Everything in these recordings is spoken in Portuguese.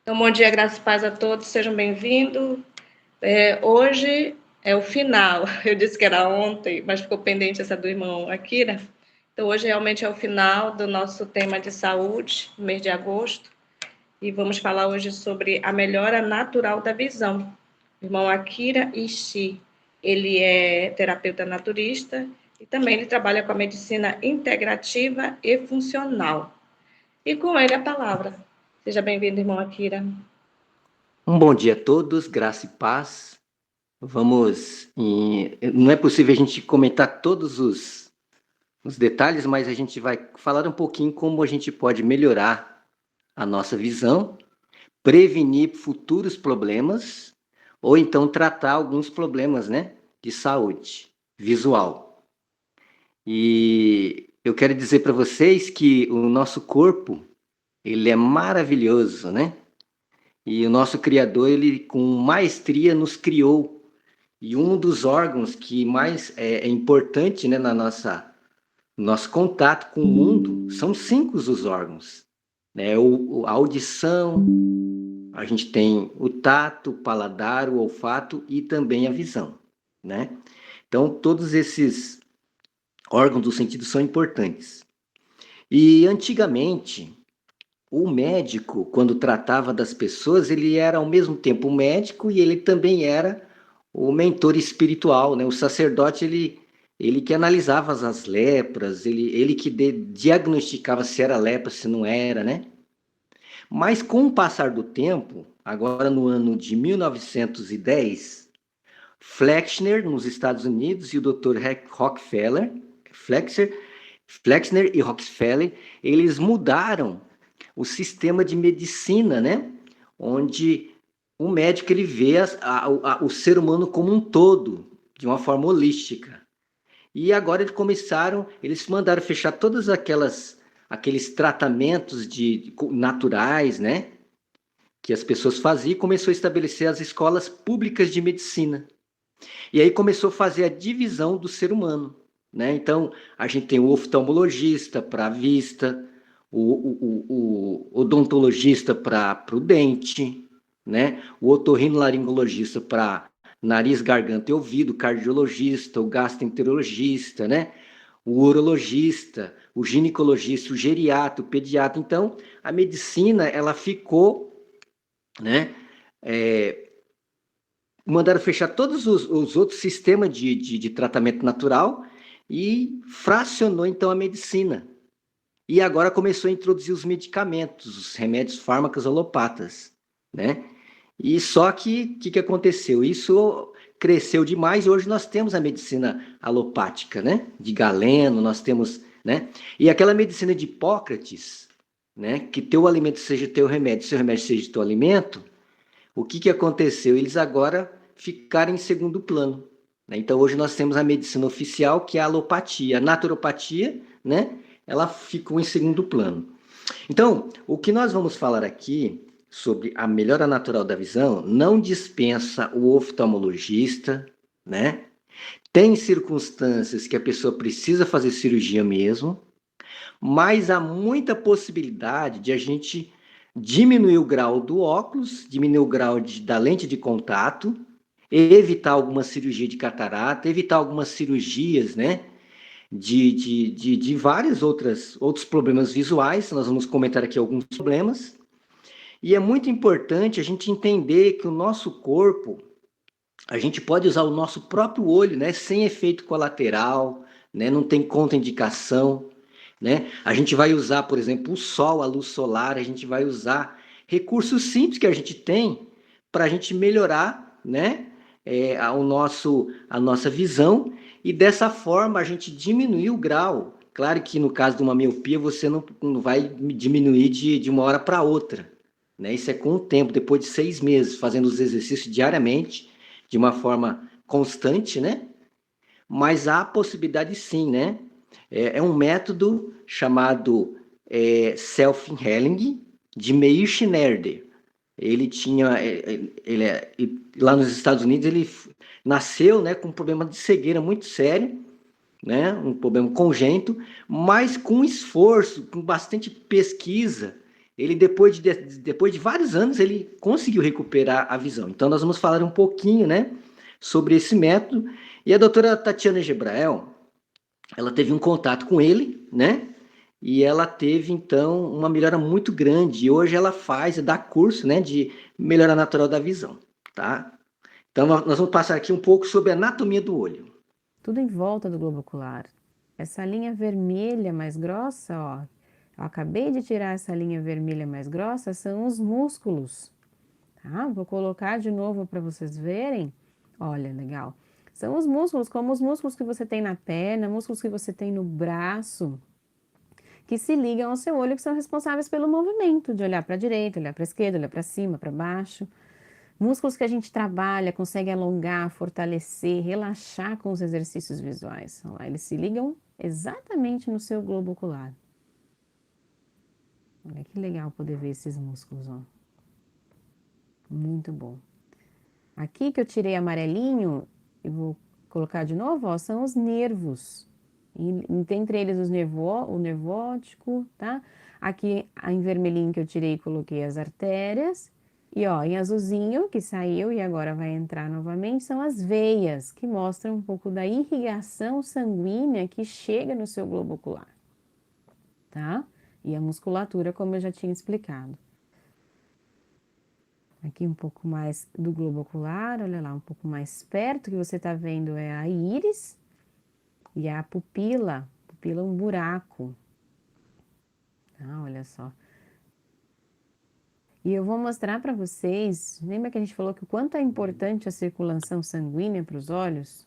Então, bom dia, graças e paz a todos, sejam bem-vindos. Hoje é o final, eu disse que era ontem, mas ficou pendente essa do irmão Akira. Então, hoje realmente é o final do nosso tema de saúde, no mês de agosto, e vamos falar hoje sobre a melhora natural da visão. O irmão Akira Ishii, ele é terapeuta naturista e também ele trabalha com a medicina integrativa e funcional. E com ele a palavra. Seja bem-vindo, irmão Akira. Um bom dia a todos, graça e paz. Não é possível a gente comentar todos os detalhes, mas a gente vai falar um pouquinho como a gente pode melhorar a nossa visão, prevenir futuros problemas, ou então tratar alguns problemas, né, de saúde visual. E eu quero dizer para vocês que o nosso corpo, ele é maravilhoso, né? E o nosso Criador, ele com maestria nos criou. E um dos órgãos que mais é importante, né, nosso contato com o mundo são 5 os órgãos. Né? A audição, a gente tem o tato, o paladar, o olfato e também a visão. Né? Então, todos esses órgãos do sentido são importantes. E antigamente, o médico, quando tratava das pessoas, ele era ao mesmo tempo médico e ele também era o mentor espiritual, né? O sacerdote, ele que analisava as lepras, ele que diagnosticava se era lepra, se não era, né? Mas com o passar do tempo, agora no ano de 1910, Flexner, nos Estados Unidos, e o Dr. Flexner e Rockefeller, eles mudaram o sistema de medicina, né? Onde o médico ele vê o ser humano como um todo, de uma forma holística. E agora eles mandaram fechar todas aqueles tratamentos naturais, né? Que as pessoas faziam e começou a estabelecer as escolas públicas de medicina. E aí começou a fazer a divisão do ser humano. Né? Então, a gente tem o oftalmologista para a vista, o odontologista para o dente, né? O otorrinolaringologista para nariz, garganta e ouvido, o cardiologista, o gastroenterologista, né? O urologista, o ginecologista, o geriatra, o pediatra. Então, a medicina, ela ficou, né? Mandaram fechar todos os outros sistemas de tratamento natural e fracionou, então, a medicina. E agora começou a introduzir os medicamentos, os remédios fármacos alopatas, né? E só que, o que aconteceu? Isso cresceu demais e hoje nós temos a medicina alopática, né? De Galeno, nós temos, né? E aquela medicina de Hipócrates, né? Que teu alimento seja teu remédio, seu remédio seja teu alimento. O que aconteceu? Eles agora ficaram em segundo plano. Né? Então, hoje nós temos a medicina oficial, que é a alopatia. A naturopatia, né? Ela ficou em segundo plano. Então, o que nós vamos falar aqui sobre a melhora natural da visão não dispensa o oftalmologista, né? Tem circunstâncias que a pessoa precisa fazer cirurgia mesmo, mas há muita possibilidade de a gente diminuir o grau do óculos, diminuir o grau da lente de contato, evitar alguma cirurgia de catarata, evitar algumas cirurgias, né? De vários outros problemas visuais. Nós vamos comentar aqui alguns problemas. E é muito importante a gente entender que o nosso corpo, a gente pode usar o nosso próprio olho, né? Sem efeito colateral, né? Não tem contraindicação. Né? A gente vai usar, por exemplo, o sol, a luz solar, a gente vai usar recursos simples que a gente tem para a gente melhorar, né, a nossa visão e dessa forma a gente diminuir o grau. Claro que no caso de uma miopia você não vai diminuir de uma hora para outra. Né? Isso é com o tempo, depois de 6 meses, fazendo os exercícios diariamente, de uma forma constante, né? Mas há possibilidade sim, né? É um método chamado Self-Healing de Meir Schneider. Ele tinha, lá nos Estados Unidos, ele nasceu, né, com um problema de cegueira muito sério, né, um problema congênito, mas com esforço, com bastante pesquisa, ele depois de vários anos, ele conseguiu recuperar a visão. Então, nós vamos falar um pouquinho, né, sobre esse método. E a doutora Tatiana Gebrael, ela teve um contato com ele, né, e ela teve, então, uma melhora muito grande. E hoje ela dá curso, né, de melhora natural da visão, tá? Então, nós vamos passar aqui um pouco sobre a anatomia do olho. Tudo em volta do globo ocular. Essa linha vermelha mais grossa, ó, eu acabei de tirar essa linha vermelha mais grossa, são os músculos, tá? Vou colocar de novo para vocês verem. Olha, legal. São os músculos, como os músculos que você tem na perna, músculos que você tem no braço, que se ligam ao seu olho, que são responsáveis pelo movimento, de olhar para a direita, olhar para a esquerda, olhar para cima, para baixo. Músculos que a gente trabalha, consegue alongar, fortalecer, relaxar com os exercícios visuais. Olha lá, eles se ligam exatamente no seu globo ocular. Olha que legal poder ver esses músculos, ó. Muito bom. Aqui que eu tirei amarelinho, eu vou colocar de novo, ó, são os nervos. E, entre eles o nervo óptico, tá? Aqui em vermelhinho que eu tirei, coloquei as artérias. E ó, em azulzinho, que saiu e agora vai entrar novamente, são as veias, que mostram um pouco da irrigação sanguínea que chega no seu globo ocular, tá? E a musculatura, como eu já tinha explicado. Aqui um pouco mais do globo ocular, olha lá, um pouco mais perto, que você tá vendo é a íris e a pupila. Pupila é um buraco. Ah, olha só. E eu vou mostrar para vocês, lembra que a gente falou que o quanto é importante a circulação sanguínea para os olhos?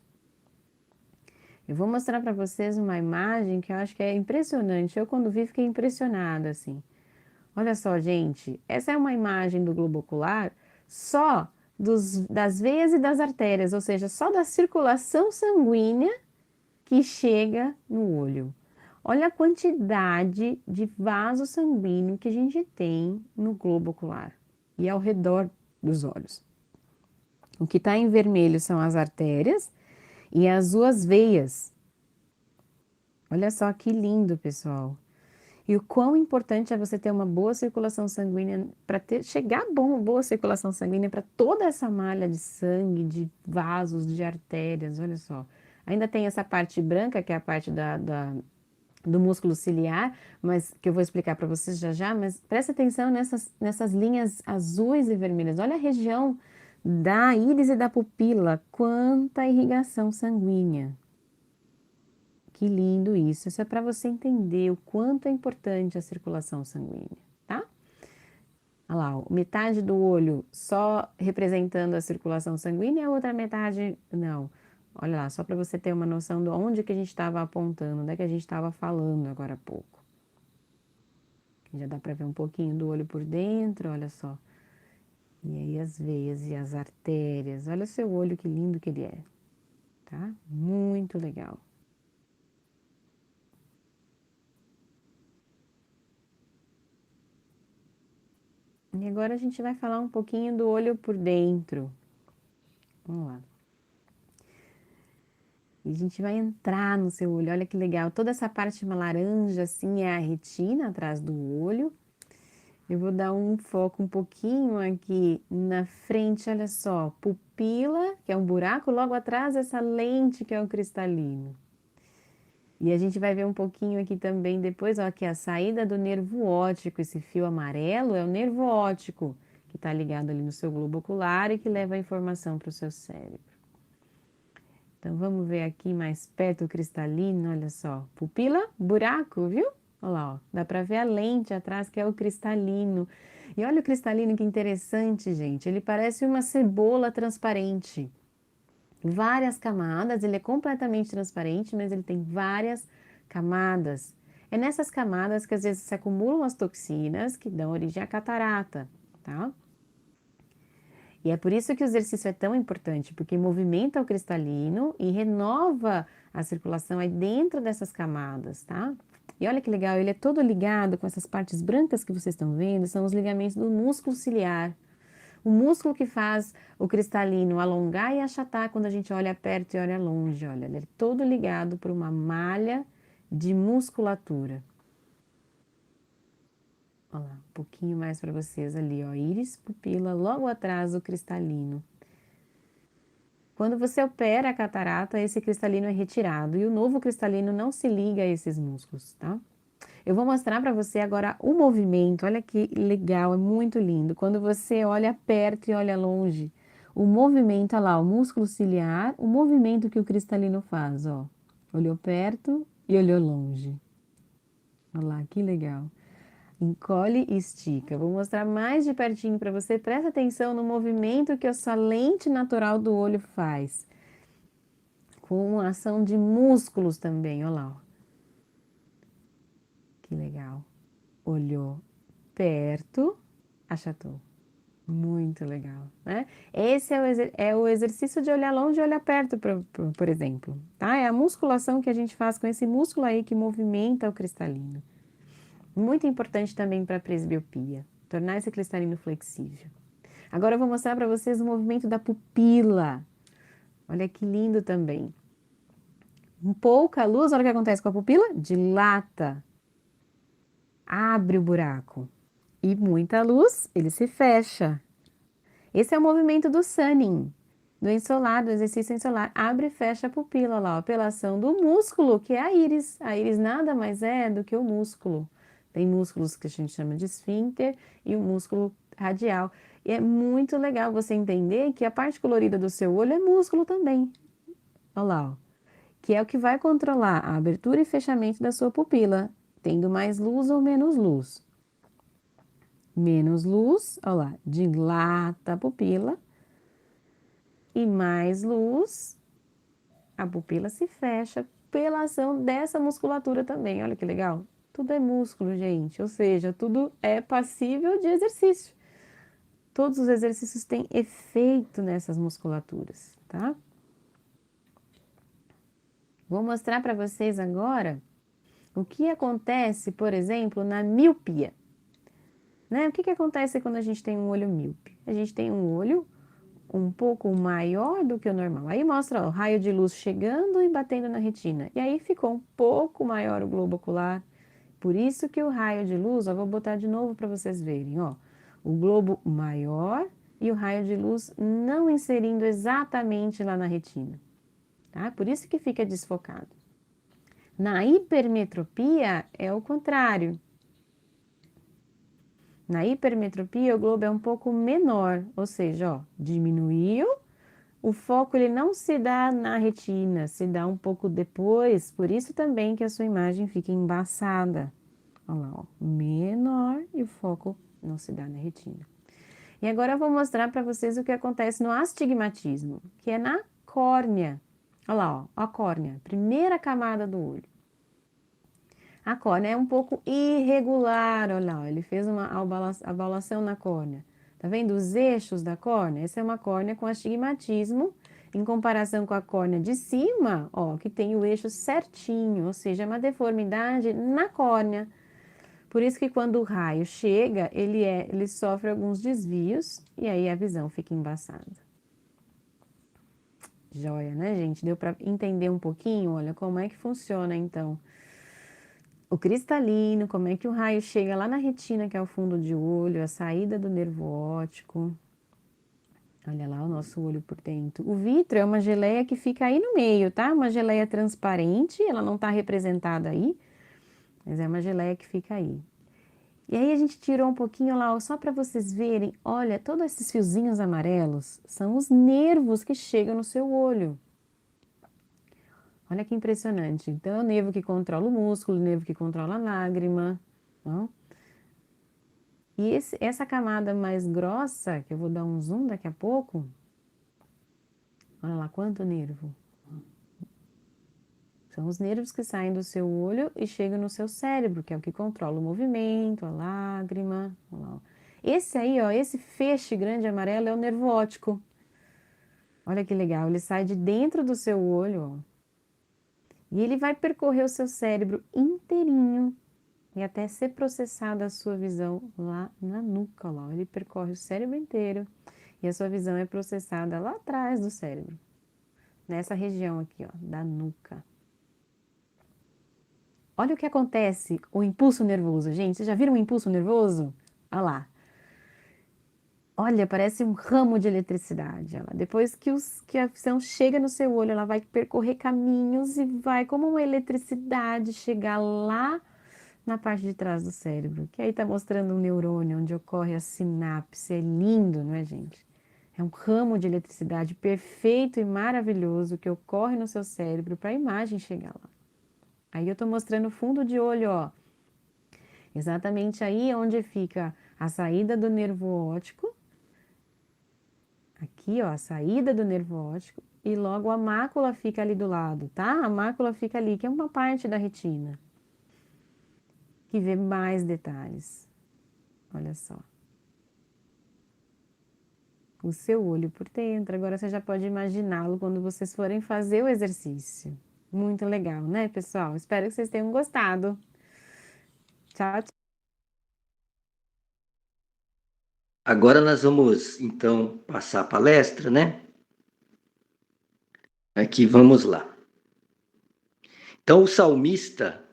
Eu vou mostrar para vocês uma imagem que eu acho que é impressionante. Eu, quando vi, fiquei impressionada, assim. Olha só, gente, essa é uma imagem do globo ocular só das veias e das artérias, ou seja, só da circulação sanguínea que chega no olho. Olha a quantidade de vaso sanguíneo que a gente tem no globo ocular e ao redor dos olhos. O que está em vermelho são as artérias e azul as veias. Olha só que lindo, pessoal. E o quão importante é você ter uma boa circulação sanguínea para chegar boa circulação sanguínea para toda essa malha de sangue, de vasos, de artérias. Olha só. Ainda tem essa parte branca, que é a parte do músculo ciliar, mas que eu vou explicar para vocês já já, mas presta atenção nessas linhas azuis e vermelhas. Olha a região da íris e da pupila, quanta irrigação sanguínea. Que lindo isso. Isso é para você entender o quanto é importante a circulação sanguínea, tá? Olha lá, ó, metade do olho só representando a circulação sanguínea, a outra metade não. Olha lá, só para você ter uma noção de onde que a gente estava apontando, onde é que a gente estava falando agora há pouco. Já dá para ver um pouquinho do olho por dentro, olha só. E aí as veias e as artérias. Olha o seu olho, que lindo que ele é, tá? Muito legal. E agora a gente vai falar um pouquinho do olho por dentro. Vamos lá. E a gente vai entrar no seu olho, olha que legal. Toda essa parte laranja assim é a retina atrás do olho. Eu vou dar um foco um pouquinho aqui na frente, olha só. Pupila, que é um buraco, logo atrás essa lente que é o cristalino. E a gente vai ver um pouquinho aqui também depois, ó, que a saída do nervo óptico, esse fio amarelo é o nervo óptico, que está ligado ali no seu globo ocular e que leva a informação para o seu cérebro. Então, vamos ver aqui mais perto o cristalino, olha só. Pupila, buraco, viu? Olha lá, ó, dá para ver a lente atrás, que é o cristalino. E olha o cristalino, que interessante, gente. Ele parece uma cebola transparente. Várias camadas, ele é completamente transparente, mas ele tem várias camadas. É nessas camadas que às vezes se acumulam as toxinas que dão origem à catarata, tá? E é por isso que o exercício é tão importante, porque movimenta o cristalino e renova a circulação aí dentro dessas camadas, tá? E olha que legal, ele é todo ligado com essas partes brancas que vocês estão vendo, são os ligamentos do músculo ciliar. O músculo que faz o cristalino alongar e achatar quando a gente olha perto e olha longe, olha, ele é todo ligado por uma malha de musculatura. Olha lá, um pouquinho mais para vocês ali, ó. Íris, pupila, logo atrás o cristalino. Quando você opera a catarata, esse cristalino é retirado e o novo cristalino não se liga a esses músculos, tá? Eu vou mostrar para você agora o movimento. Olha que legal, é muito lindo. Quando você olha perto e olha longe, o movimento, olha lá, o músculo ciliar, o movimento que o cristalino faz, ó. Olhou perto e olhou longe. Olha lá, que legal. Encolhe e estica. Vou mostrar mais de pertinho para você. Presta atenção no movimento que a sua lente natural do olho faz. Com a ação de músculos também, olha lá. Ó. Que legal. Olhou perto, achatou. Muito legal, né? Esse é o exercício de olhar longe e olhar perto, por exemplo, tá? É a musculação que a gente faz com esse músculo aí que movimenta o cristalino. Muito importante também para a presbiopia, tornar esse cristalino flexível. Agora eu vou mostrar para vocês o movimento da pupila. Olha que lindo também. Um pouca luz, olha o que acontece com a pupila? Dilata. Abre o buraco. E muita luz, ele se fecha. Esse é o movimento do sunning, do ensolar, do exercício ensolar. Abre e fecha a pupila lá, ó, pela ação do músculo, que é a íris. A íris nada mais é do que o músculo. Tem músculos que a gente chama de esfíncter e o músculo radial. E é muito legal você entender que a parte colorida do seu olho é músculo também. Olha lá, ó, que é o que vai controlar a abertura e fechamento da sua pupila, tendo mais luz ou menos luz. Menos luz, olha lá, dilata a pupila. E mais luz, a pupila se fecha pela ação dessa musculatura também. Olha que legal. Tudo é músculo, gente. Ou seja, tudo é passível de exercício. Todos os exercícios têm efeito nessas musculaturas, tá? Vou mostrar para vocês agora o que acontece, por exemplo, na miopia. Né? O que acontece quando a gente tem um olho míope? A gente tem um olho um pouco maior do que o normal. Aí mostra ó, o raio de luz chegando e batendo na retina. E aí ficou um pouco maior o globo ocular. Por isso que o raio de luz, ó, vou botar de novo para vocês verem, ó. O globo maior e o raio de luz não inserindo exatamente lá na retina. Tá? Por isso que fica desfocado. Na hipermetropia é o contrário. Na hipermetropia, o globo é um pouco menor, ou seja, ó, diminuiu, o foco ele não se dá na retina, se dá um pouco depois, por isso também que a sua imagem fica embaçada. Olha lá, ó, menor e o foco não se dá na retina. E agora eu vou mostrar para vocês o que acontece no astigmatismo, que é na córnea. Olha lá, ó, a córnea, primeira camada do olho. A córnea é um pouco irregular, olha lá, ele fez uma abalação na córnea. Tá vendo os eixos da córnea? Essa é uma córnea com astigmatismo, em comparação com a córnea de cima, ó, que tem o eixo certinho, ou seja, é uma deformidade na córnea. Por isso que quando o raio chega, ele sofre alguns desvios e aí a visão fica embaçada. Joia, né, gente? Deu para entender um pouquinho? Olha como é que funciona então o cristalino, como é que o raio chega lá na retina, que é o fundo de olho, a saída do nervo óptico. Olha lá o nosso olho por dentro. O vítreo é uma geleia que fica aí no meio, tá? Uma geleia transparente, ela não está representada aí, mas é uma geleia que fica aí. E aí a gente tirou um pouquinho lá, ó, só para vocês verem, olha, todos esses fiozinhos amarelos são os nervos que chegam no seu olho. Olha que impressionante. Então, é o nervo que controla o músculo, o nervo que controla a lágrima. Ó. E essa camada mais grossa, que eu vou dar um zoom daqui a pouco, olha lá quanto nervo. São os nervos que saem do seu olho e chegam no seu cérebro, que é o que controla o movimento, a lágrima. Olha lá, ó. Esse aí, ó, esse feixe grande amarelo é o nervo óptico. Olha que legal, ele sai de dentro do seu olho, ó. E ele vai percorrer o seu cérebro inteirinho e até ser processada a sua visão lá na nuca, lá. Ele percorre o cérebro inteiro e a sua visão é processada lá atrás do cérebro, nessa região aqui, ó, da nuca. Olha o que acontece, o impulso nervoso. Gente, vocês já viram um impulso nervoso? Olha lá. Olha, parece um ramo de eletricidade. Ela. Depois que a visão chega no seu olho, ela vai percorrer caminhos e vai, como uma eletricidade, chegar lá na parte de trás do cérebro. Que aí está mostrando um neurônio onde ocorre a sinapse. É lindo, não é, gente? É um ramo de eletricidade perfeito e maravilhoso que ocorre no seu cérebro para a imagem chegar lá. Aí eu estou mostrando o fundo de olho, ó. Exatamente aí onde fica a saída do nervo óptico. Aqui, ó, a saída do nervo óptico e logo a mácula fica ali do lado, tá? A mácula fica ali, que é uma parte da retina, que vê mais detalhes. Olha só. O seu olho por dentro. Agora você já pode imaginá-lo quando vocês forem fazer o exercício. Muito legal, né, pessoal? Espero que vocês tenham gostado. Tchau, tchau. Agora nós vamos, então, passar a palestra, né? Aqui, vamos lá. Então, o salmista...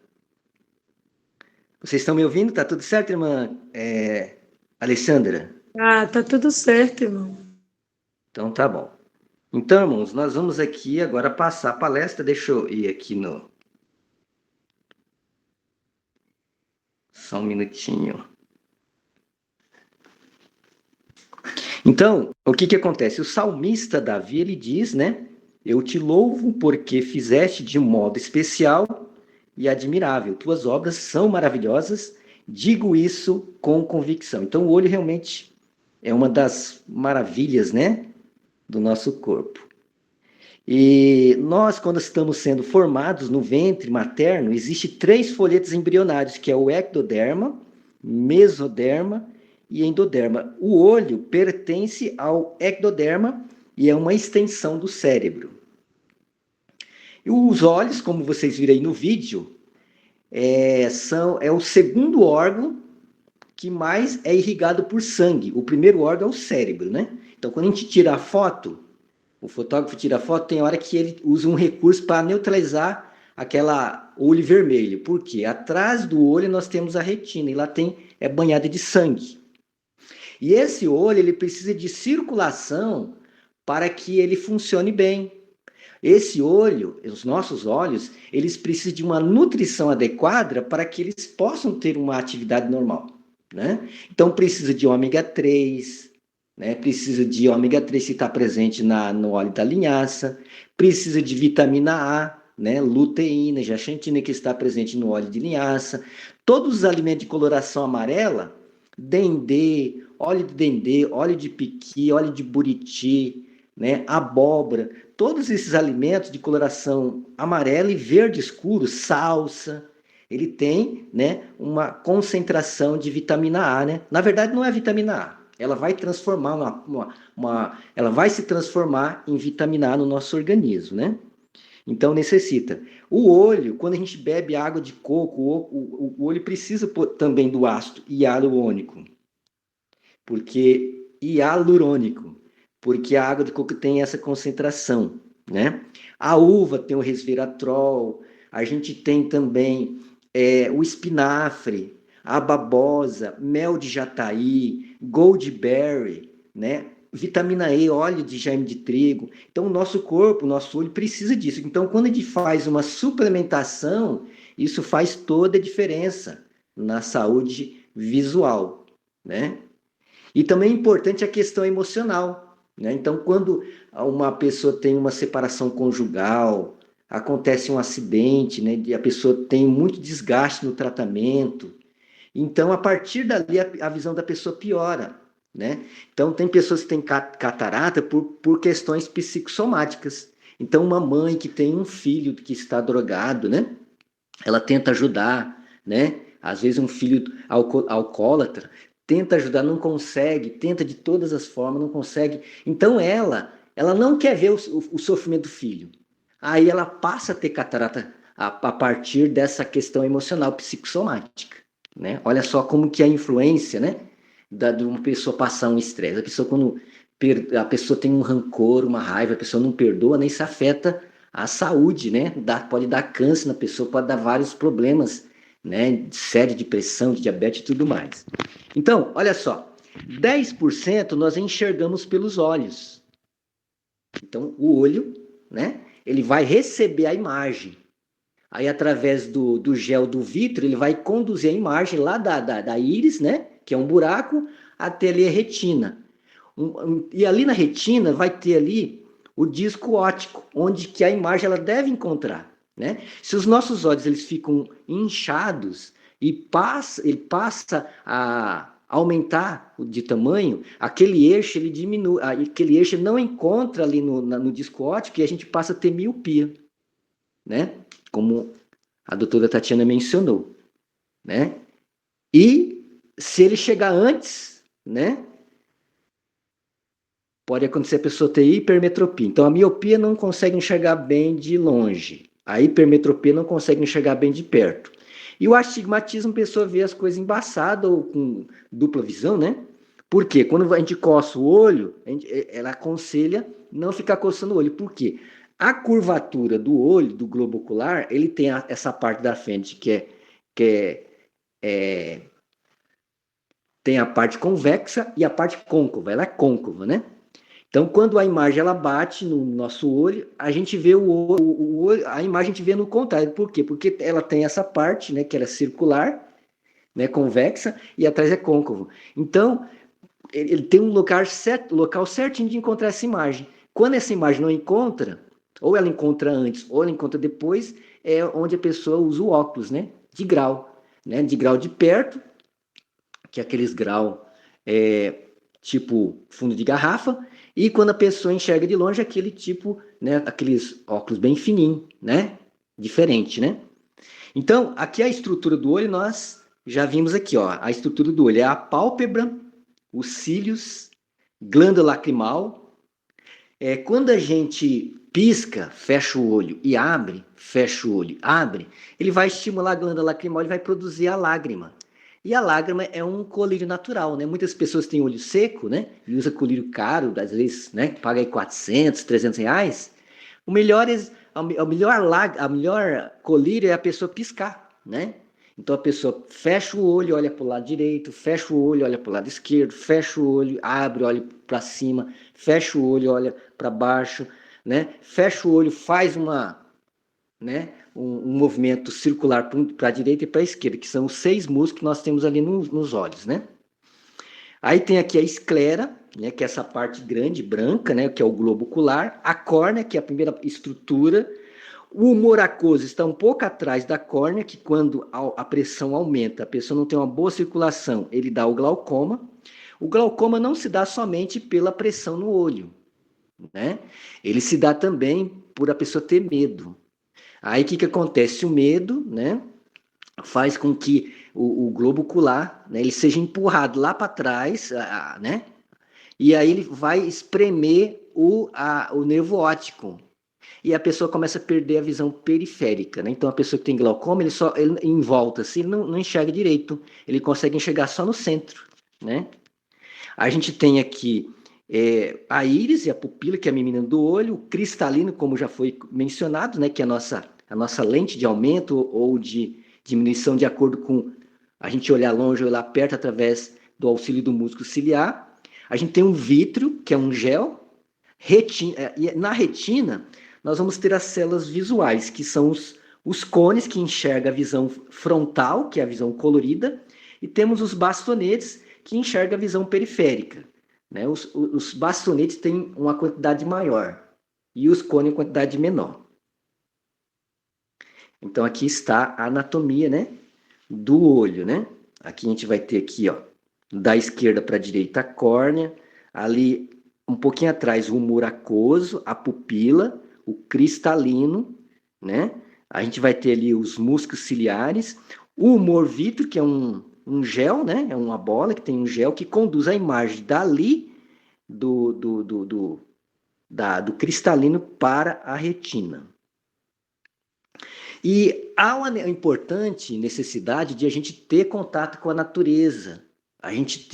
Vocês estão me ouvindo? Tá tudo certo, irmã Alessandra? Tá tudo certo, irmão. Então, tá bom. Então, irmãos, nós vamos aqui agora passar a palestra. Deixa eu ir aqui no... Só um minutinho. Então, o que acontece? O salmista Davi, ele diz, né? Eu te louvo porque fizeste de um modo especial e admirável. Tuas obras são maravilhosas. Digo isso com convicção. Então, o olho realmente é uma das maravilhas, né? Do nosso corpo. E nós, quando estamos sendo formados no ventre materno, existe 3 folhetos embrionários, que é o ectoderma, mesoderma e endoderma. O olho pertence ao ectoderma e é uma extensão do cérebro. E os olhos, como vocês viram aí no vídeo, é o segundo órgão que mais é irrigado por sangue. O primeiro órgão é o cérebro, né? Então, quando a gente tira a foto, o fotógrafo tira a foto, tem hora que ele usa um recurso para neutralizar aquela olho vermelho. Por quê? Atrás do olho nós temos a retina e lá é banhada de sangue. E esse olho ele precisa de circulação para que ele funcione bem. Esse olho, os nossos olhos, eles precisam de uma nutrição adequada para que eles possam ter uma atividade normal, né? Então precisa de ômega 3, né? Precisa de ômega 3 que está presente no óleo da linhaça, precisa de vitamina A, né? Luteína, zeaxantina que está presente no óleo de linhaça. Todos os alimentos de coloração amarela, dendê, óleo de dendê, óleo de piqui, óleo de buriti, né? Abóbora, todos esses alimentos de coloração amarela e verde escuro, salsa, ele tem, né, uma concentração de vitamina A, né? Na verdade, não é vitamina A. Ela vai transformar ela vai se transformar em vitamina A no nosso organismo, né? Então necessita. O olho, quando a gente bebe água de coco, o olho precisa também do ácido hialurônico, porque a água de coco tem essa concentração, né? A uva tem o resveratrol, a gente tem também o espinafre, a babosa, mel de jataí, goldberry, né? Vitamina E, óleo de germe de trigo. Então, o nosso corpo, o nosso olho precisa disso. Então, quando a gente faz uma suplementação, isso faz toda a diferença na saúde visual, né? E também é importante a questão emocional, né? Então, quando uma pessoa tem uma separação conjugal, acontece um acidente, né? E a pessoa tem muito desgaste no tratamento, então, a partir dali, a visão da pessoa piora, né? Então, tem pessoas que têm catarata por questões psicossomáticas. Então, uma mãe que tem um filho que está drogado, né? Ela tenta ajudar, né? Às vezes um filho alcoólatra tenta ajudar, não consegue, tenta de todas as formas, não consegue. Então, ela não quer ver o sofrimento do filho. Aí ela passa a ter catarata a partir dessa questão emocional psicossomática. Né? Olha só como que a influência, né, de uma pessoa passar um estresse. Quando a pessoa tem um rancor, uma raiva, a pessoa não perdoa, nem se afeta à saúde, né? Pode dar câncer na pessoa, pode dar vários problemas, né? De série de pressão, de diabetes e tudo mais. Então, olha só, 10% nós enxergamos pelos olhos. Então, o olho, né? Ele vai receber a imagem. Aí, através do gel do vítreo, ele vai conduzir a imagem lá da íris, né? Que é um buraco, até ali a retina. E ali na retina vai ter ali o disco óptico, onde que a imagem ela deve encontrar, né? Se os nossos olhos eles ficam inchados e ele passa a aumentar de tamanho, aquele eixo ele diminui, aquele eixo não encontra ali no disco óptico e a gente passa a ter miopia, né? Como a doutora Tatiana mencionou, né? E se ele chegar antes, né? Pode acontecer a pessoa ter hipermetropia. Então, a miopia não consegue enxergar bem de longe. A hipermetropia não consegue enxergar bem de perto. E o astigmatismo, a pessoa vê as coisas embaçadas ou com dupla visão, né? Por quê? Quando a gente coça o olho, ela aconselha não ficar coçando o olho. Por quê? A curvatura do olho, do globo ocular, ele tem essa parte da frente tem a parte convexa e a parte côncava. Ela é côncava, né? Então, quando a imagem ela bate no nosso olho, a gente vê o olho, a imagem a gente vê no contrário. Por quê? Porque ela tem essa parte, né, que ela é circular, né, convexa, e atrás é côncavo. Então, ele tem um local certinho de encontrar essa imagem. Quando essa imagem não encontra, ou ela encontra antes, ou ela encontra depois, é onde a pessoa usa o óculos, né, de grau de perto, que é aqueles grau tipo fundo de garrafa, e quando a pessoa enxerga de longe, aquele tipo, né, aqueles óculos bem fininhos, né, diferente, né. Então, aqui a estrutura do olho, nós já vimos aqui, ó, a estrutura do olho é a pálpebra, os cílios, glândula lacrimal. Quando a gente pisca, fecha o olho e abre, fecha o olho, abre, ele vai estimular a glândula lacrimal, ele vai produzir a lágrima. E a lágrima é um colírio natural, né? Muitas pessoas têm olho seco, né? E usa colírio caro, às vezes, né? Paga aí 400, 300 reais. A melhor colírio é a pessoa piscar, né? Então a pessoa fecha o olho, olha para o lado direito, fecha o olho, olha para o lado esquerdo, fecha o olho, abre, olha para cima, fecha o olho, olha para baixo, né? Fecha o olho, faz um movimento circular para a direita e para a esquerda, que são os 6 músculos que nós temos ali nos olhos, né? Aí tem aqui a esclera, né, que é essa parte grande, branca, né, que é o globo ocular, a córnea, que é a primeira estrutura, o humor aquoso está um pouco atrás da córnea, que quando a pressão aumenta, a pessoa não tem uma boa circulação, ele dá o glaucoma. O glaucoma não se dá somente pela pressão no olho, né? Ele se dá também por a pessoa ter medo. Aí o que acontece? O medo, né, faz com que o globo ocular, né, ele seja empurrado lá para trás, né? E aí ele vai espremer o nervo óptico. E a pessoa começa a perder a visão periférica, né? Então a pessoa que tem glaucoma, ele em volta, assim, ele não enxerga direito. Ele consegue enxergar só no centro, né? A gente tem aqui a íris e a pupila, que é a menina do olho, o cristalino, como já foi mencionado, né? Que é a nossa lente de aumento ou de diminuição de acordo com a gente olhar longe ou olhar perto através do auxílio do músculo ciliar. A gente tem um vítreo, que é um gel. E na retina, nós vamos ter as células visuais, que são os cones que enxergam a visão frontal, que é a visão colorida, e temos os bastonetes, que enxergam a visão periférica, né? Os bastonetes têm uma quantidade maior, e os cones uma quantidade menor. Então, aqui está a anatomia, né, do olho, né? Aqui a gente vai ter aqui, ó, da esquerda para a direita a córnea, ali um pouquinho atrás o humor aquoso, a pupila, o cristalino, né? A gente vai ter ali os músculos ciliares, o humor vítreo, que é um gel, né? É uma bola que tem um gel que conduz a imagem dali do cristalino para a retina. E há uma importante necessidade de a gente ter contato com a natureza, a gente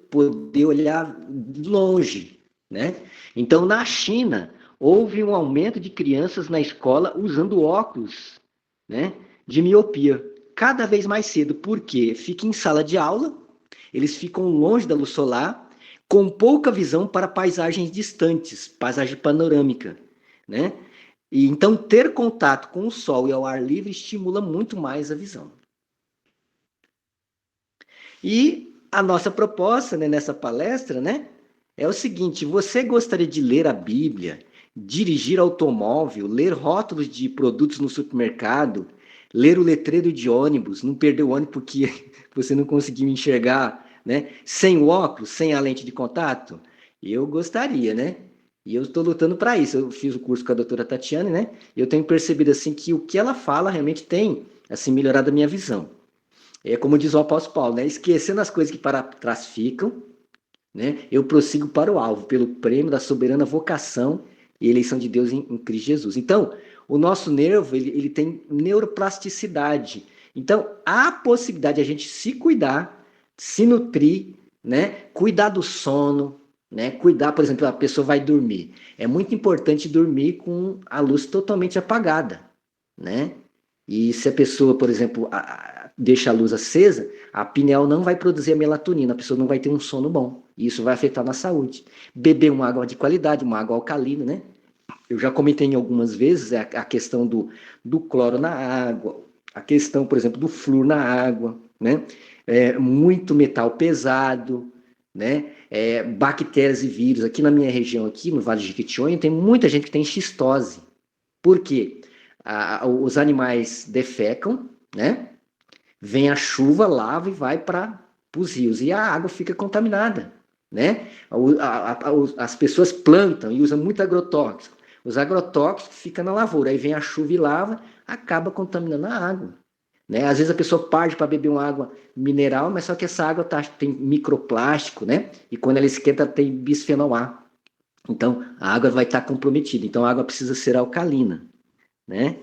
poder olhar de longe, né? Então, na China, houve um aumento de crianças na escola usando óculos, né, de miopia, cada vez mais cedo, porque fica em sala de aula, eles ficam longe da luz solar, com pouca visão para paisagens distantes, paisagem panorâmica, né? E então ter contato com o sol e ao ar livre estimula muito mais a visão. E a nossa proposta, né, nessa palestra, né, é o seguinte: você gostaria de ler a Bíblia, dirigir automóvel, ler rótulos de produtos no supermercado, ler o letreiro de ônibus, não perder o ônibus porque você não conseguiu enxergar, né, sem o óculos, sem a lente de contato? Eu gostaria, né? E eu estou lutando para isso. Eu fiz o curso com a doutora Tatiane, né? E eu tenho percebido assim que o que ela fala realmente tem assim melhorado a minha visão. É como diz o apóstolo Paulo, né? Esquecendo as coisas que para trás ficam, né? Eu prossigo para o alvo, pelo prêmio da soberana vocação e eleição de Deus em Cristo Jesus. Então, o nosso nervo, ele tem neuroplasticidade. Então, há a possibilidade de a gente se cuidar, se nutrir, né? Cuidar do sono, né? Cuidar, por exemplo, a pessoa vai dormir. É muito importante dormir com a luz totalmente apagada, né? E se a pessoa, por exemplo, deixa a luz acesa, a pineal não vai produzir a melatonina, a pessoa não vai ter um sono bom. E isso vai afetar na saúde. Beber uma água de qualidade, uma água alcalina, né? Eu já comentei em algumas vezes a questão do cloro na água, a questão, por exemplo, do flúor na água, né? Muito metal pesado, né? Bactérias e vírus. Aqui na minha região, aqui no Vale de Jequitinhonha, tem muita gente que tem xistose. Por quê? Os animais defecam, né? Vem a chuva, lava e vai para os rios. E a água fica contaminada, né? As pessoas plantam e usam muito agrotóxico. Os agrotóxicos ficam na lavoura. Aí vem a chuva e lava, acaba contaminando a água. Né? Às vezes a pessoa parte para beber uma água mineral, mas só que essa água tem microplástico, né? E quando ela esquenta, tem bisfenol A. Então, a água vai estar comprometida. Então, a água precisa ser alcalina, né?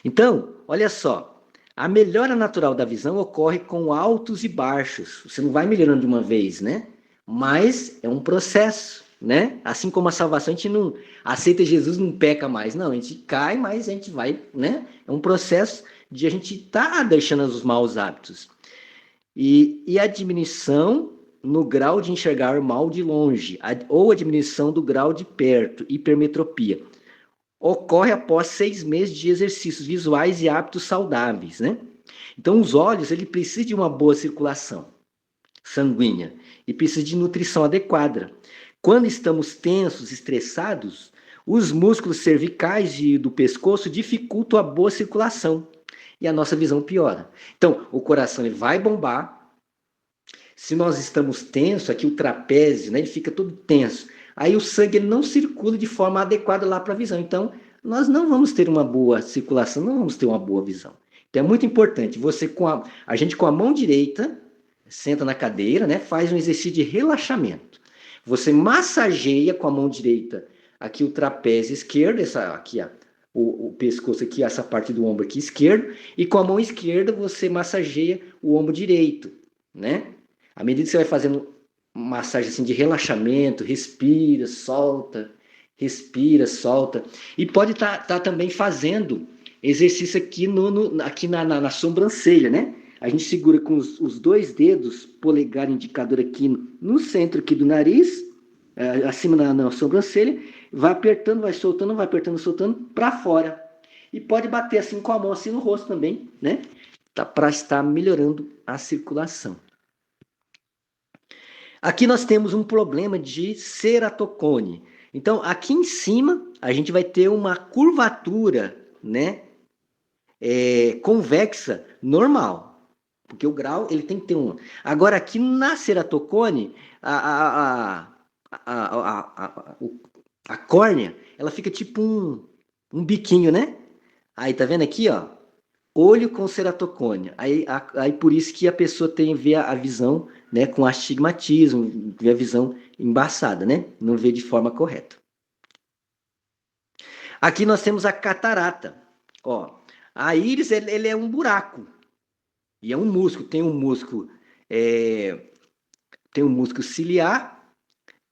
Então, olha só, a melhora natural da visão ocorre com altos e baixos. Você não vai melhorando de uma vez, né? Mas é um processo, né? Assim como a salvação, a gente não aceita Jesus, não peca mais. Não, a gente cai, mas a gente vai, né? É um processo de a gente estar deixando os maus hábitos. E a diminuição no grau de enxergar mal de longe, ou a diminuição do grau de perto, hipermetropia, ocorre após 6 meses de exercícios visuais e hábitos saudáveis, né? Então, os olhos, ele precisa de uma boa circulação sanguínea e precisa de nutrição adequada. Quando estamos tensos, estressados, os músculos cervicais e do pescoço dificultam a boa circulação e a nossa visão piora. Então, o coração ele vai bombar. Se nós estamos tensos, aqui o trapézio, né, ele fica todo tenso. Aí o sangue ele não circula de forma adequada lá para a visão. Então, nós não vamos ter uma boa circulação, não vamos ter uma boa visão. Então, é muito importante. Você a gente com a mão direita, senta na cadeira, né, faz um exercício de relaxamento. Você massageia com a mão direita aqui o trapézio esquerdo, o pescoço aqui, essa parte do ombro aqui esquerdo, e com a mão esquerda você massageia o ombro direito, né? À medida que você vai fazendo massagem assim de relaxamento, respira, solta, e pode estar também fazendo exercício aqui, aqui na sobrancelha, né? A gente segura com os 2 dedos, polegar e indicador aqui no centro aqui do nariz, acima na sobrancelha, vai apertando, vai soltando, vai apertando, soltando, para fora. E pode bater assim com a mão assim no rosto também, né? Para estar melhorando a circulação. Aqui nós temos um problema de ceratocone. Então, aqui em cima, a gente vai ter uma curvatura, né? Convexa normal. Porque o grau, ele tem que ter uma. Agora, aqui na ceratocone, a córnea, ela fica tipo um biquinho, né? Aí, tá vendo aqui, ó? Olho com ceratocone. Aí por isso que a pessoa vê a visão, né, com astigmatismo, vê a visão embaçada, né? Não vê de forma correta. Aqui nós temos a catarata. Ó, a íris, ele é um buraco. E é um músculo. Tem um músculo ciliar,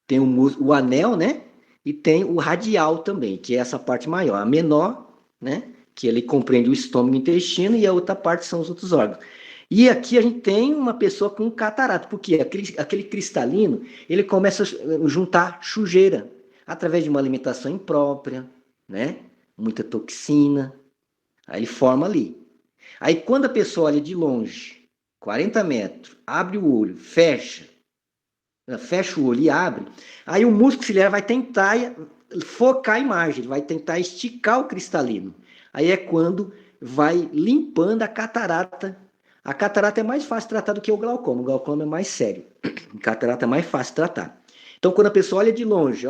tem o anel, né? e tem o radial também, que é essa parte maior. A menor, né, que ele compreende o estômago e o intestino, e a outra parte são os outros órgãos. E aqui a gente tem uma pessoa com catarata, porque aquele cristalino, ele começa a juntar sujeira, através de uma alimentação imprópria, né, muita toxina, aí ele forma ali. Aí quando a pessoa olha de longe, 40 metros, abre o olho, fecha o olho e abre, aí o músculo ciliar vai tentar focar a imagem, ele vai tentar esticar o cristalino. Aí é quando vai limpando a catarata. A catarata é mais fácil de tratar do que o glaucoma é mais sério. A catarata é mais fácil de tratar. Então, quando a pessoa olha de longe,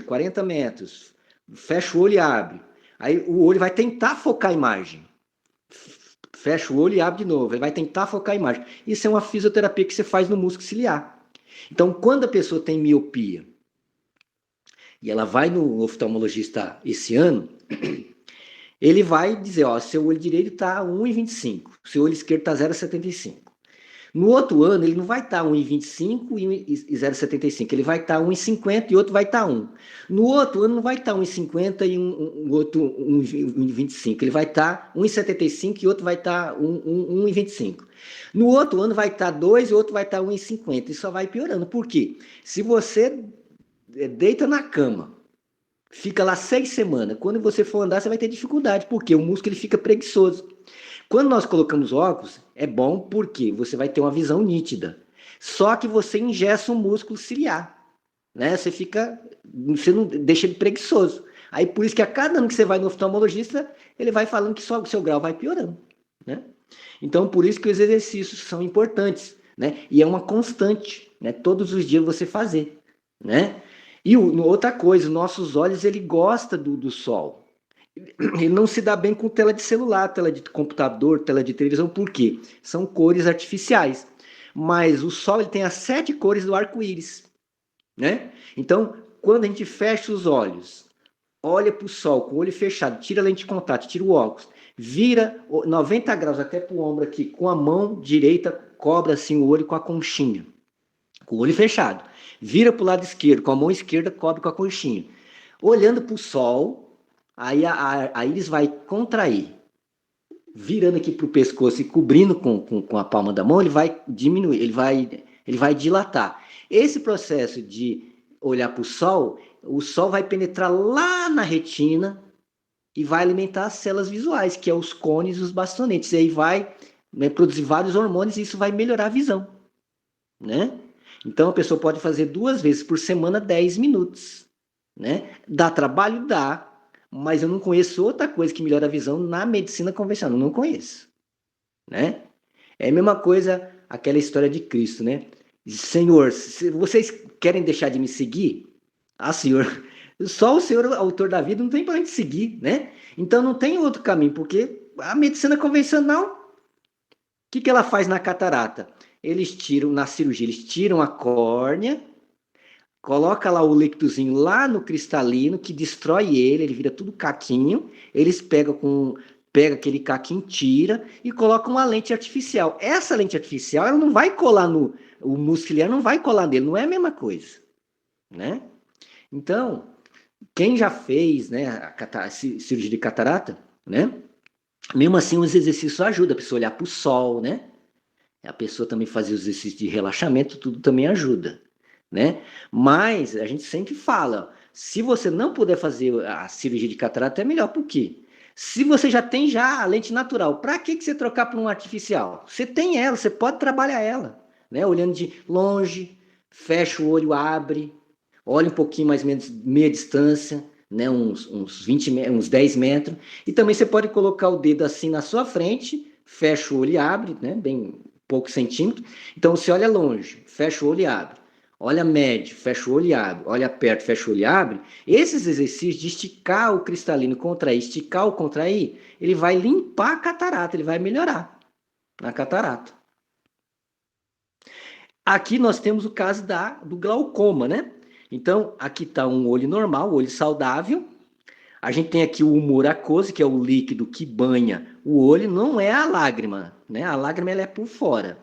40 metros, fecha o olho e abre, aí o olho vai tentar focar a imagem. Fecha o olho e abre de novo, ele vai tentar focar a imagem. Isso é uma fisioterapia que você faz no músculo ciliar. Então, quando a pessoa tem miopia e ela vai no oftalmologista esse ano, ele vai dizer, ó, seu olho direito está 1,25, seu olho esquerdo está 0,75. No outro ano, ele não vai estar 1,25 e 0,75, ele vai estar 1,50 e outro vai estar 1. No outro ano, não vai estar 1,50 e um outro 1,25, ele vai estar 1,75 e outro vai estar 1,25. No outro ano, vai estar 2 e outro vai estar 1,50, e só vai piorando. Por quê? Se você deita na cama, fica lá 6 semanas, quando você for andar, você vai ter dificuldade, porque o músculo ele fica preguiçoso. Quando nós colocamos óculos, é bom porque você vai ter uma visão nítida. Só que você engessa o músculo ciliar, né? Você não deixa ele preguiçoso. Aí por isso que a cada ano que você vai no oftalmologista, ele vai falando que só o seu grau vai piorando, né? Então por isso que os exercícios são importantes, né? E é uma constante, né? Todos os dias você fazer, né? E outra coisa, nossos olhos ele gosta do sol. Ele não se dá bem com tela de celular, tela de computador, tela de televisão, por quê? São cores artificiais. Mas o sol ele tem as 7 cores do arco-íris, né? Então, quando a gente fecha os olhos, olha para o sol com o olho fechado, tira a lente de contato, tira o óculos, vira 90 graus até para o ombro aqui, com a mão direita, cobre assim o olho com a conchinha, com o olho fechado. Vira para o lado esquerdo, com a mão esquerda, cobre com a conchinha. Olhando para o sol, aí a íris vai contrair, virando aqui para o pescoço e cobrindo com a palma da mão, ele vai diminuir, ele vai dilatar. Esse processo de olhar para o sol vai penetrar lá na retina e vai alimentar as células visuais, que é os cones e os bastonetes. E aí vai, né, produzir vários hormônios e isso vai melhorar a visão, né? Então a pessoa pode fazer 2 vezes por semana 10 minutos, né? Dá trabalho? Dá. Mas eu não conheço outra coisa que melhora a visão na medicina convencional, não conheço, né? É a mesma coisa aquela história de Cristo, né? Senhor, se vocês querem deixar de me seguir? Ah, Senhor, só o Senhor, autor da vida, não tem para onde seguir, né? Então não tem outro caminho, porque a medicina convencional, o que ela faz na catarata? Eles tiram, na cirurgia, eles tiram a córnea, coloca lá o líquidozinho lá no cristalino, que destrói ele vira tudo caquinho, eles pegam aquele caquinho, tira e colocam uma lente artificial. Essa lente artificial, ela não vai colar o muscular, não vai colar nele, não é a mesma coisa, né? Então, quem já fez, né, a cirurgia de catarata, né? Mesmo assim, os exercícios ajudam a pessoa a olhar para o sol, né? A pessoa também fazer os exercícios de relaxamento, tudo também ajuda, né? Mas a gente sempre fala, se você não puder fazer a cirurgia de catarata, é melhor. Por quê? Se você já tem a lente natural, para que você trocar por um artificial? Você tem ela, você pode trabalhar ela, né? Olhando de longe, fecha o olho, abre, olha um pouquinho mais ou menos meia distância, né? Uns 20 uns 10 metros, e também você pode colocar o dedo assim na sua frente, fecha o olho e abre, né? Bem poucos centímetros. Então você olha longe, fecha o olho e abre. Olha médio, fecha o olho e abre. Olha perto, fecha o olho e abre. Esses exercícios de esticar o cristalino, contrair, esticar ou contrair, ele vai limpar a catarata, ele vai melhorar na catarata. Aqui nós temos o caso do glaucoma, né? Então, aqui está um olho normal, olho saudável. A gente tem aqui o humor aquoso, que é o líquido que banha o olho, não é a lágrima, né? A lágrima ela é por fora.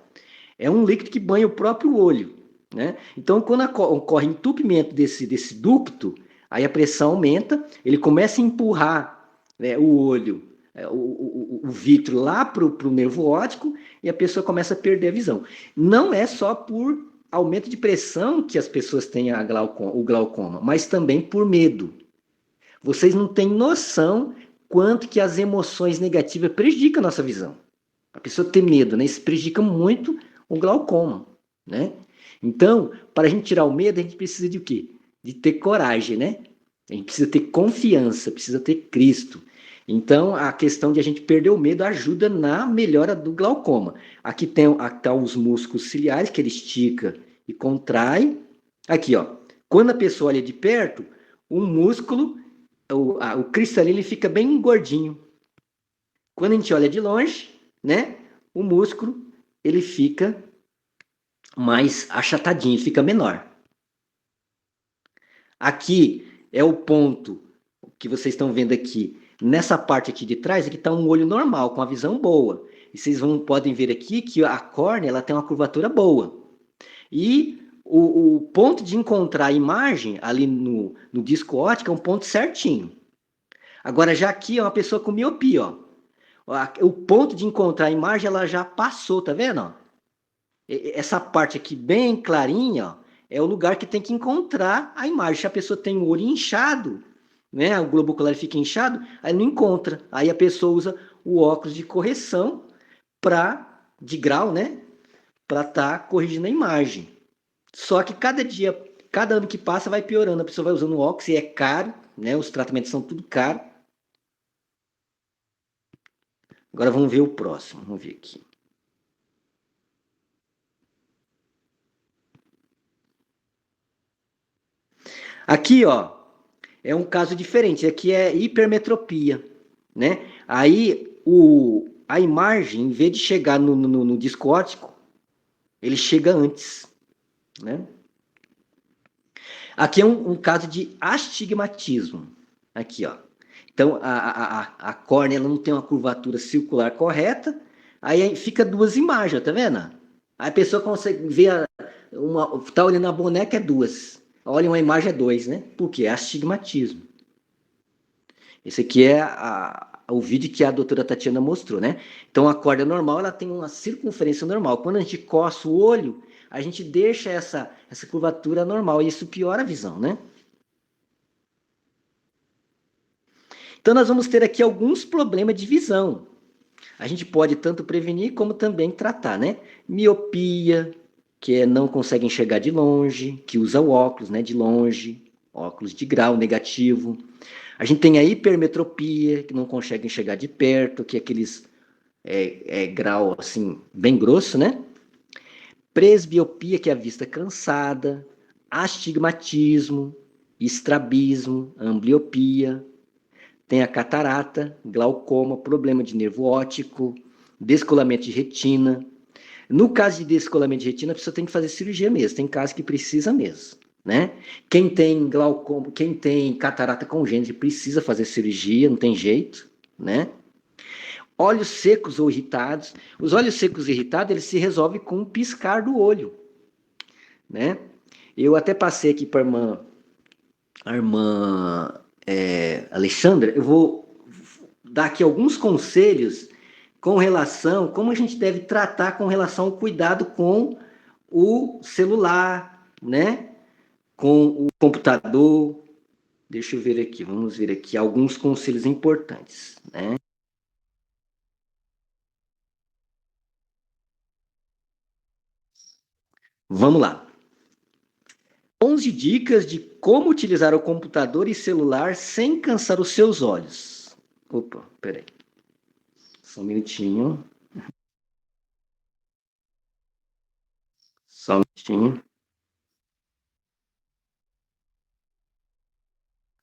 É um líquido que banha o próprio olho, né? Então, quando ocorre entupimento desse ducto, Aí a pressão aumenta, ele começa a empurrar, né, o olho, o vítreo lá para o nervo óptico e a pessoa começa a perder a visão. Não é só por aumento de pressão que as pessoas têm o glaucoma, mas também por medo. Vocês não têm noção quanto que as emoções negativas prejudicam a nossa visão. A pessoa ter medo, né? Isso prejudica muito o glaucoma, né? Então, para a gente tirar o medo, a gente precisa de o quê? De ter coragem, né? A gente precisa ter confiança, precisa ter Cristo. Então, a questão de a gente perder o medo ajuda na melhora do glaucoma. Aqui tá os músculos ciliares, que ele estica e contrai. Aqui, ó. Quando a pessoa olha de perto, o músculo, o cristalino, ele fica bem gordinho. Quando a gente olha de longe, né? O músculo, ele fica mais achatadinho, fica menor. Aqui é o ponto que vocês estão vendo aqui. Nessa parte aqui de trás, aqui está um olho normal, com a visão boa. E vocês podem ver aqui que a córnea ela tem uma curvatura boa. E o ponto de encontrar a imagem ali no disco óptico é um ponto certinho. Agora, já aqui é uma pessoa com miopia, ó. O ponto de encontrar a imagem ela já passou, tá vendo? Ó? Essa parte aqui bem clarinha, ó, é o lugar que tem que encontrar a imagem. Se a pessoa tem o olho inchado, né, o globo ocular fica inchado, aí não encontra. Aí a pessoa usa o óculos de correção de grau, né, para estar corrigindo a imagem. Só que cada ano que passa vai piorando. A pessoa vai usando o óculos e é caro, né, os tratamentos são tudo caro. Agora vamos ver o próximo. Vamos ver aqui. Aqui, ó, é um caso diferente. Aqui é hipermetropia, né? Aí a imagem, em vez de chegar no disco óptico, ele chega antes, né? Aqui é um caso de astigmatismo. Aqui, ó. Então, a córnea ela não tem uma curvatura circular correta, aí fica duas imagens, tá vendo? Aí a pessoa consegue ver, tá olhando a boneca, é duas. Olha, uma imagem é dois, né? Por quê? É astigmatismo. Esse aqui é o vídeo que a doutora Tatiana mostrou, né? Então, a córnea normal, ela tem uma circunferência normal. Quando a gente coça o olho, a gente deixa essa curvatura normal, e isso piora a visão, né? Então, nós vamos ter aqui alguns problemas de visão. A gente pode tanto prevenir como também tratar, né? Miopia, que não consegue enxergar de longe, que usa o óculos, né, de longe, óculos de grau negativo. A gente tem a hipermetropia, que não consegue enxergar de perto, que é aqueles grau assim, bem grosso, né? Presbiopia, que é a vista cansada, astigmatismo, estrabismo, ambliopia. Tem a catarata, glaucoma, problema de nervo óptico, descolamento de retina. No caso de descolamento de retina, a pessoa tem que fazer cirurgia mesmo. Tem casos que precisa mesmo, né? Quem tem glaucoma, quem tem catarata congênita precisa fazer cirurgia, não tem jeito, né? Olhos secos ou irritados. Os olhos secos e irritados, eles se resolvem com um piscar do olho, né? Eu até passei aqui para a irmã Alexandra, eu vou dar aqui alguns conselhos com relação, como a gente deve tratar com relação ao cuidado com o celular, né? Com o computador. Deixa eu ver aqui, vamos ver aqui alguns conselhos importantes, né? Vamos lá. 11 dicas de como utilizar o computador e celular sem cansar os seus olhos. Opa, peraí. Só um minutinho. Só um minutinho.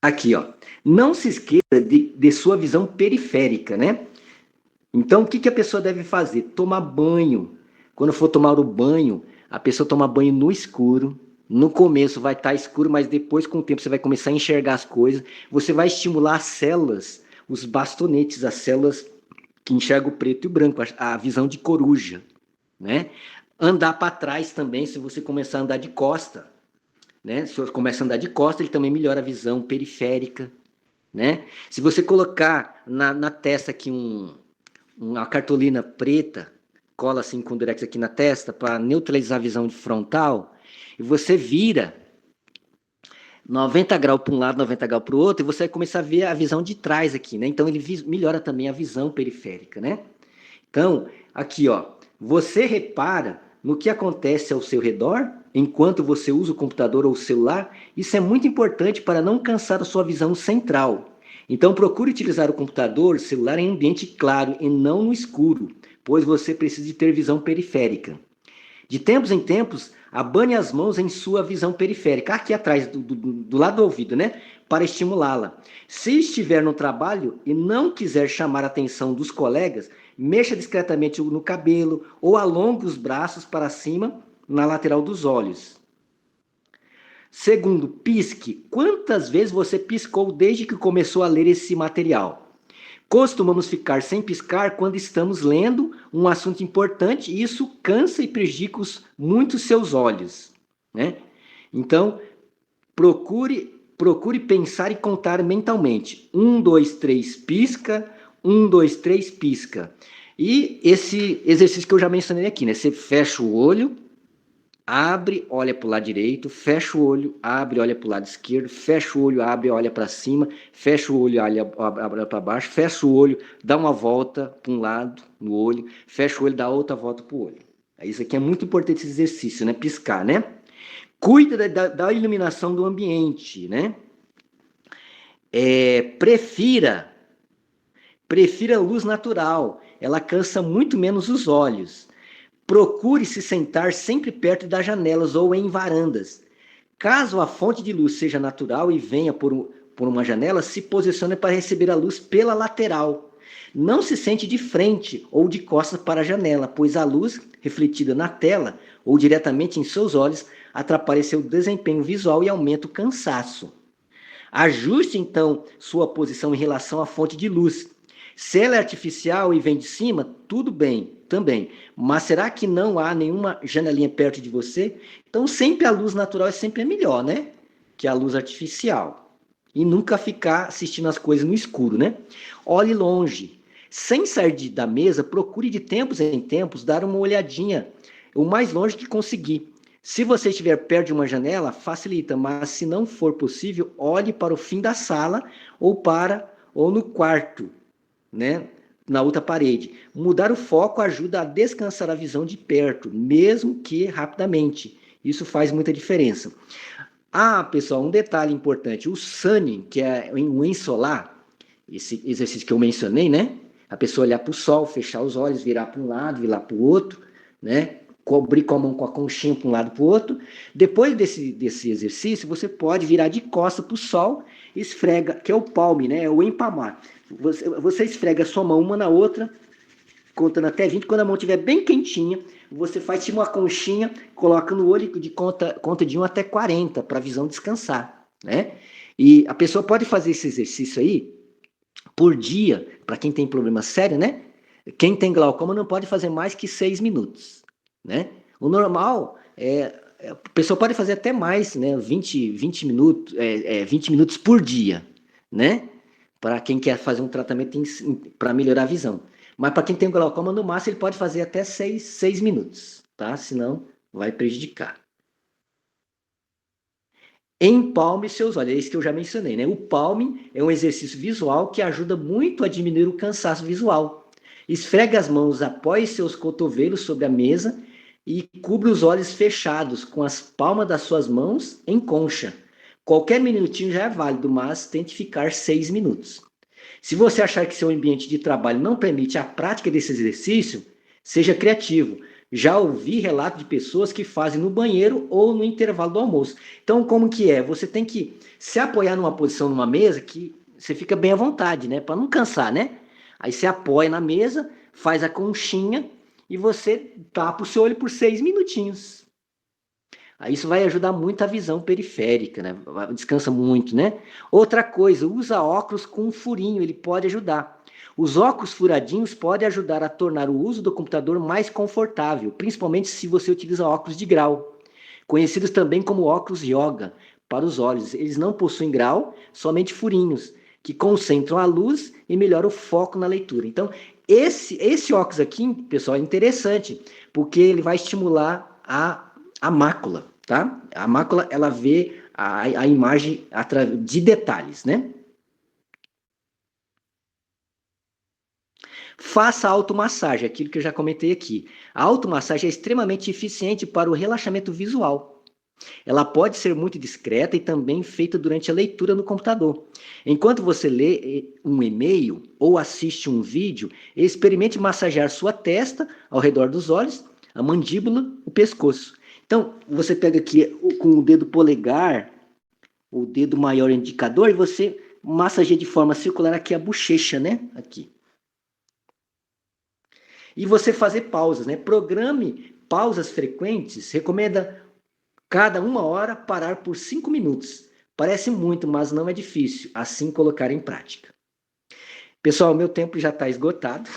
Aqui, ó. Não se esqueça de sua visão periférica, né? Então, o que a pessoa deve fazer? Tomar banho. Quando for tomar o banho, a pessoa toma banho no escuro. No começo vai estar escuro, mas depois, com o tempo, você vai começar a enxergar as coisas. Você vai estimular as células, os bastonetes, as células que enxergam o preto e o branco, a visão de coruja, né? Andar para trás também, se você começar a andar de costa. né? Se você começa a andar de costas, ele também melhora a visão periférica, né? Se você colocar na testa aqui uma cartolina preta, cola assim com durex aqui na testa para neutralizar a visão de frontal, e você vira 90 graus para um lado, 90 graus para o outro, e você vai começar a ver a visão de trás aqui, né? Então ele melhora também a visão periférica, né? Então, aqui, ó, você repara no que acontece ao seu redor enquanto você usa o computador ou o celular. Isso é muito importante para não cansar a sua visão central. Então, procure utilizar o computador, celular em ambiente claro e não no escuro, pois você precisa de ter visão periférica. De tempos em tempos, abane as mãos em sua visão periférica, aqui atrás, do lado do ouvido, né? Para estimulá-la. Se estiver no trabalho e não quiser chamar a atenção dos colegas, mexa discretamente no cabelo ou alongue os braços para cima na lateral dos olhos. Segundo, pisque. Quantas vezes você piscou desde que começou a ler esse material? Costumamos ficar sem piscar quando estamos lendo um assunto importante e isso cansa e prejudica muito seus olhos, né? Então, procure pensar e contar mentalmente. 1, 2, 3, pisca. 1, 2, 3, pisca. E esse exercício que eu já mencionei aqui, né? Você fecha o olho, abre, olha para o lado direito, fecha o olho, abre, olha para o lado esquerdo, fecha o olho, abre, olha para cima, fecha o olho, olha para baixo, fecha o olho, dá uma volta para um lado no olho, fecha o olho, dá outra volta para o olho. Isso aqui é muito importante, esse exercício, né? Piscar, né? Cuida da iluminação do ambiente, né? Prefira luz natural, ela cansa muito menos os olhos. Procure se sentar sempre perto das janelas ou em varandas. Caso a fonte de luz seja natural e venha por uma janela, se posicione para receber a luz pela lateral. Não se sente de frente ou de costas para a janela, pois a luz refletida na tela ou diretamente em seus olhos atrapalha seu desempenho visual e aumenta o cansaço. Ajuste, então, sua posição em relação à fonte de luz. Se ela é artificial e vem de cima, tudo bem, também. Mas será que não há nenhuma janelinha perto de você? Então, sempre a luz natural é sempre melhor, né? Que a luz artificial. E nunca ficar assistindo as coisas no escuro, né? Olhe longe. Sem sair da mesa, procure de tempos em tempos dar uma olhadinha o mais longe que conseguir. Se você estiver perto de uma janela, facilita, mas se não for possível, olhe para o fim da sala ou no quarto, né? Na outra parede. Mudar o foco ajuda a descansar a visão de perto, mesmo que rapidamente. Isso faz muita diferença. Pessoal, um detalhe importante. O sunning, que é o ensolar, esse exercício que eu mencionei, né? A pessoa olhar para o sol, fechar os olhos, virar para um lado, virar para o outro, né? Cobrir com a mão com a conchinha para um lado para o outro. Depois desse exercício, você pode virar de costas para o sol, esfrega, que é o palme, né? É o empalmar. Você esfrega a sua mão uma na outra, contando até 20. Quando a mão estiver bem quentinha, você faz tipo uma conchinha, coloca no olho de conta de 1 até 40, para a visão descansar, né? E a pessoa pode fazer esse exercício aí por dia, para quem tem problema sério, né? Quem tem glaucoma não pode fazer mais que 6 minutos, né? O normal a pessoa pode fazer até mais, né? 20 minutos por dia, né? Para quem quer fazer um tratamento para melhorar a visão. Mas para quem tem glaucoma, no máximo, ele pode fazer até 6 minutos, tá? Senão vai prejudicar. Empalme seus olhos, é isso que eu já mencionei, né? O palme é um exercício visual que ajuda muito a diminuir o cansaço visual. Esfregue as mãos, apoie seus cotovelos sobre a mesa e cubra os olhos fechados com as palmas das suas mãos em concha. Qualquer minutinho já é válido, mas tente ficar 6 minutos. Se você achar que seu ambiente de trabalho não permite a prática desse exercício, seja criativo. Já ouvi relatos de pessoas que fazem no banheiro ou no intervalo do almoço. Então, como que é? Você tem que se apoiar numa posição, numa mesa, que você fica bem à vontade, né? Para não cansar, né? Aí você apoia na mesa, faz a conchinha e você tapa o seu olho por 6 minutinhos. Aí isso vai ajudar muito a visão periférica, né? Descansa muito, né? Outra coisa, usa óculos com um furinho, ele pode ajudar. Os óculos furadinhos podem ajudar a tornar o uso do computador mais confortável, principalmente se você utiliza óculos de grau. conhecidos também como óculos yoga para os olhos. Eles não possuem grau, somente furinhos, que concentram a luz e melhoram o foco na leitura. Então, esse óculos aqui, pessoal, é interessante, porque ele vai estimular a mácula, tá? A mácula, ela vê a imagem de detalhes, né? Faça a automassagem, aquilo que eu já comentei aqui. A automassagem é extremamente eficiente para o relaxamento visual. Ela pode ser muito discreta e também feita durante a leitura no computador. Enquanto você lê um e-mail ou assiste um vídeo, experimente massagear sua testa ao redor dos olhos, a mandíbula, o pescoço. Então, você pega aqui com o dedo polegar, o dedo maior indicador, e você massageia de forma circular aqui a bochecha, né? Aqui. E você fazer pausas, né? Programe pausas frequentes, recomenda cada 1 hora parar por 5 minutos. Parece muito, mas não é difícil, assim colocar em prática. Pessoal, meu tempo já está esgotado,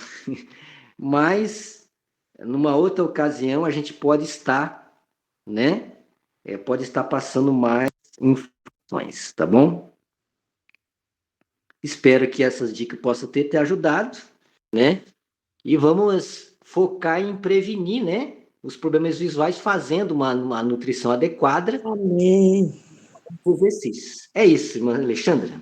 mas numa outra ocasião a gente pode estar, né? Pode estar passando mais informações, tá bom? Espero que essas dicas possam ter te ajudado, né? E vamos focar em prevenir, né, os problemas visuais fazendo uma nutrição adequada. Amém. Exercícios. É isso, irmã Alexandra.